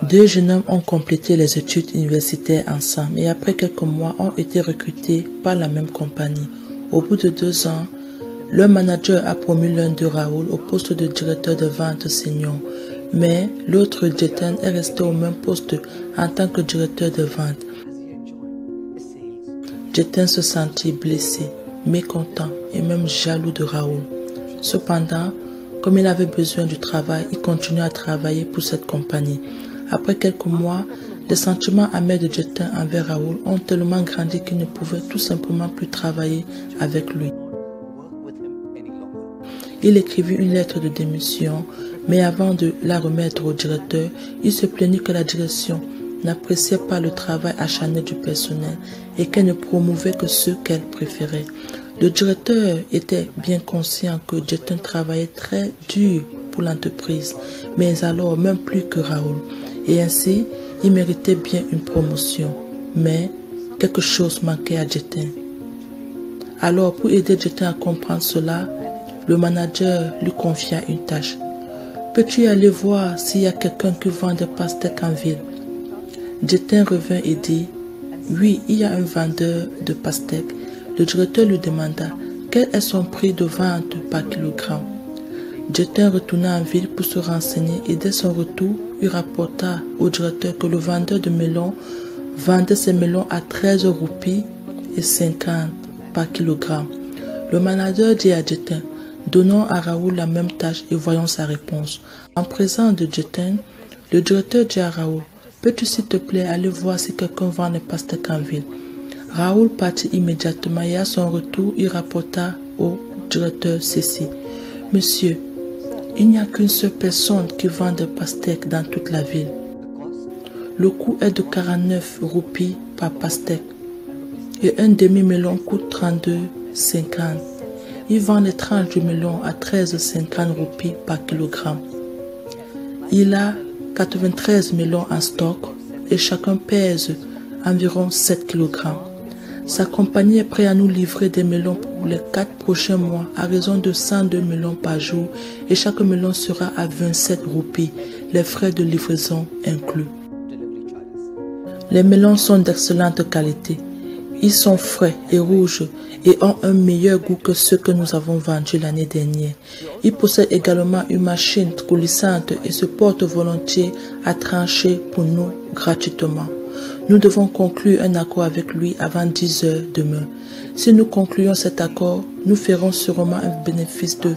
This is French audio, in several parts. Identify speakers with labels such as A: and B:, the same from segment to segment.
A: Deux jeunes hommes ont complété les études universitaires ensemble et après quelques mois ont été recrutés par la même compagnie. Au bout de 2 ans, leur manager a promu l'un de Raoul au poste de directeur de vente senior, mais l'autre, Jetan, est resté au même poste en tant que directeur de vente. Jetan se sentit blessé, mécontent et même jaloux de Raoul. Cependant, comme il avait besoin du travail, il continuait à travailler pour cette compagnie. Après quelques mois, les sentiments amers de Jetan envers Raoul ont tellement grandi qu'il ne pouvait tout simplement plus travailler avec lui. Il écrivit une lettre de démission, mais avant de la remettre au directeur, il se plaignit que la direction n'appréciait pas le travail acharné du personnel et qu'elle ne promouvait que ceux qu'elle préférait. Le directeur était bien conscient que Jetan travaillait très dur pour l'entreprise, mais alors même plus que Raoul. Et ainsi, il méritait bien une promotion. Mais quelque chose manquait à Jetan. Alors, pour aider Jetan à comprendre cela, le manager lui confia une tâche. « Peux-tu aller voir s'il y a quelqu'un qui vend des pastèques en ville ?» Jetan revint et dit « Oui, il y a un vendeur de pastèques. » Le directeur lui demanda quel est son prix de vente par kilogramme. Jetan retourna en ville pour se renseigner et dès son retour, il rapporta au directeur que le vendeur de melons vendait ses melons à 13 roupies et 50 par kilogramme. Le manager dit à Jetan « Donnons à Raoul la même tâche et voyons sa réponse. » En présence de Jetan, le directeur dit à Raoul « Peux-tu s'il te plaît aller voir si quelqu'un vend des pastèques en ville ?» Raoul partit immédiatement et à son retour, il rapporta au directeur ceci. « Monsieur, il n'y a qu'une seule personne qui vend des pastèques dans toute la ville. Le coût est de 49 roupies par pastèque et un demi-melon coûte 32,50. Il vend les tranches du melon à 13,50 roupies par kilogramme. Il a 93 melons en stock et chacun pèse environ 7 kg. Sa compagnie est prête à nous livrer des melons pour les 4 prochains mois à raison de 102 melons par jour et chaque melon sera à 27 roupies, les frais de livraison inclus. Les melons sont d'excellente qualité. Ils sont frais et rouges et ont un meilleur goût que ceux que nous avons vendus l'année dernière. Ils possèdent également une machine coulissante et se portent volontiers à trancher pour nous gratuitement. Nous devons conclure un accord avec lui avant 10 heures demain. Si nous concluons cet accord, nous ferons sûrement un bénéfice de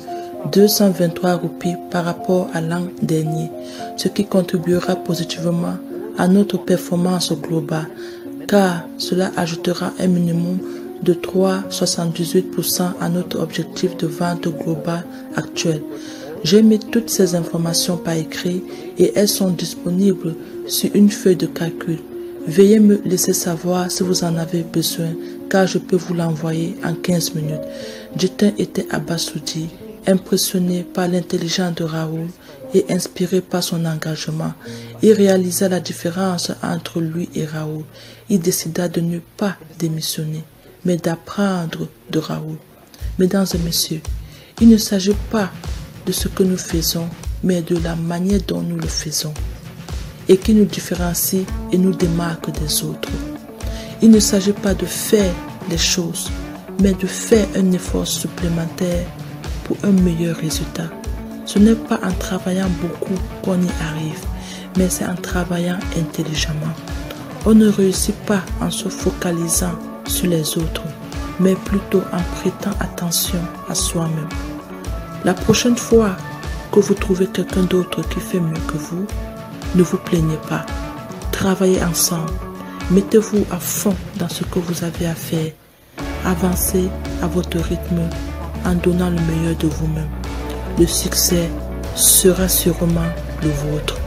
A: 223 roupies par rapport à l'an dernier, ce qui contribuera positivement à notre performance globale, car cela ajoutera un minimum de 3,78% à notre objectif de vente globale actuel. J'ai mis toutes ces informations par écrit et elles sont disponibles sur une feuille de calcul. Veuillez me laisser savoir si vous en avez besoin, car je peux vous l'envoyer en 15 minutes. Jetan était abasourdi, impressionné par l'intelligence de Raoul et inspiré par son engagement. Il réalisa la différence entre lui et Raoul. Il décida de ne pas démissionner, mais d'apprendre de Raoul. Mesdames et messieurs, il ne s'agit pas de ce que nous faisons, mais de la manière dont nous le faisons, et qui nous différencie et nous démarque des autres. Il ne s'agit pas de faire les choses, mais de faire un effort supplémentaire pour un meilleur résultat. Ce n'est pas en travaillant beaucoup qu'on y arrive, mais c'est en travaillant intelligemment. On ne réussit pas en se focalisant sur les autres, mais plutôt en prêtant attention à soi-même. La prochaine fois que vous trouvez quelqu'un d'autre qui fait mieux que vous, ne vous plaignez pas. Travaillez ensemble. Mettez-vous à fond dans ce que vous avez à faire. Avancez à votre rythme en donnant le meilleur de vous-même. Le succès sera sûrement le vôtre.